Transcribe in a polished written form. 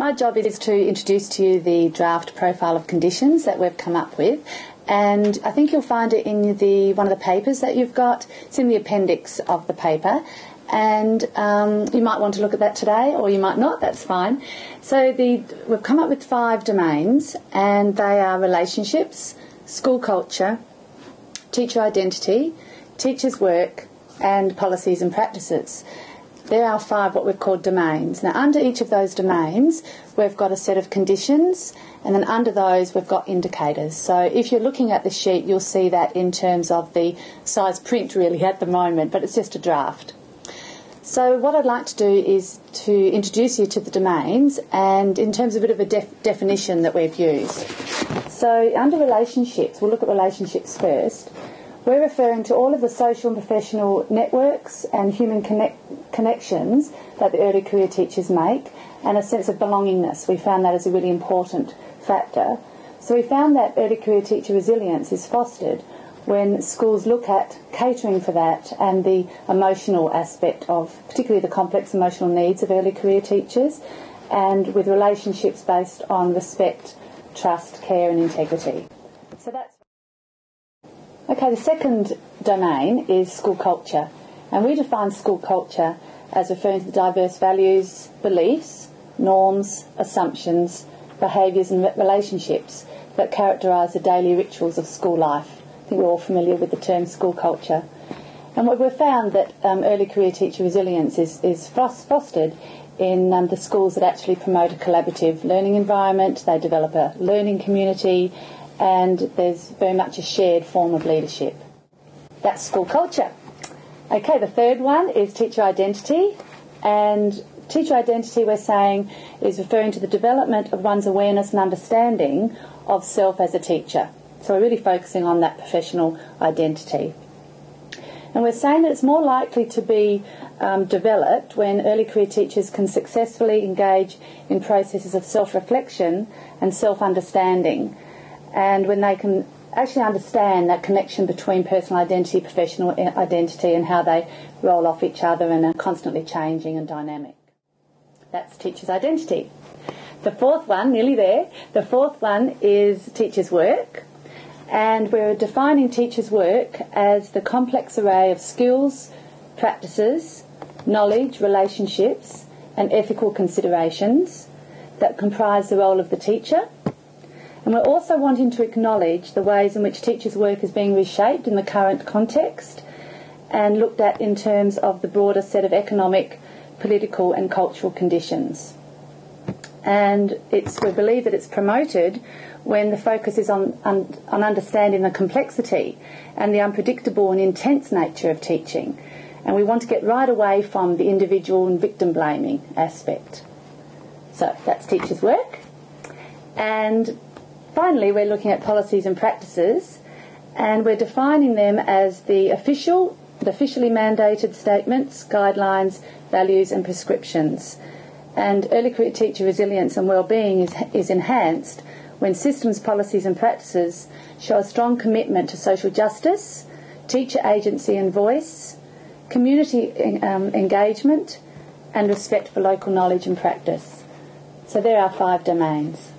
My job is to introduce to you the draft profile of conditions that we've come up with, and I think you'll find it in one of the papers that you've got. It's in the appendix of the paper, and you might want to look at that today, or you might not, that's fine. So we've come up with 5 domains, and they are relationships, school culture, teacher identity, teachers' work, and policies and practices. There are 5 what we've called domains. Now, under each of those domains, we've got a set of conditions, and then under those we've got indicators. So if you're looking at the sheet, you'll see that in terms of the size print really at the moment, but it's just a draft. So what I'd like to do is to introduce you to the domains, and in terms of a bit of a definition that we've used. So under relationships, we'll look at relationships first. We're referring to all of the social and professional networks and human connections that the early career teachers make, and a sense of belongingness. We found that as a really important factor. So we found that early career teacher resilience is fostered when schools look at catering for that and the emotional aspect of, particularly the complex emotional needs of early career teachers, and with relationships based on respect, trust, care and integrity. So that's okay. The second domain is school culture, and we define school culture as referring to the diverse values, beliefs, norms, assumptions, behaviours and relationships that characterise the daily rituals of school life. I think we're all familiar with the term school culture. And we've found that early career teacher resilience is fostered in the schools that actually promote a collaborative learning environment. They develop a learning community, and there's very much a shared form of leadership. That's school culture. Okay, the third one is teacher identity, and teacher identity, we're saying, is referring to the development of one's awareness and understanding of self as a teacher. So we're really focusing on that professional identity. And we're saying that it's more likely to be developed when early career teachers can successfully engage in processes of self-reflection and self-understanding, and when they can actually understand that connection between personal identity, professional identity, and how they roll off each other and are constantly changing and dynamic. That's teacher's identity. The fourth one, nearly there, the fourth one is teacher's work, and we're defining teacher's work as the complex array of skills, practices, knowledge, relationships, and ethical considerations that comprise the role of the teacher. And we're also wanting to acknowledge the ways in which teachers' work is being reshaped in the current context and looked at in terms of the broader set of economic, political and cultural conditions. And we believe that it's promoted when the focus is on understanding the complexity and the unpredictable and intense nature of teaching. And we want to get right away from the individual and victim blaming aspect. So that's teachers' work. And finally, we're looking at policies and practices, and we're defining them as the officially mandated statements, guidelines, values and prescriptions. And early career teacher resilience and wellbeing is enhanced when systems, policies and practices show a strong commitment to social justice, teacher agency and voice, community engagement and respect for local knowledge and practice. So there are 5 domains.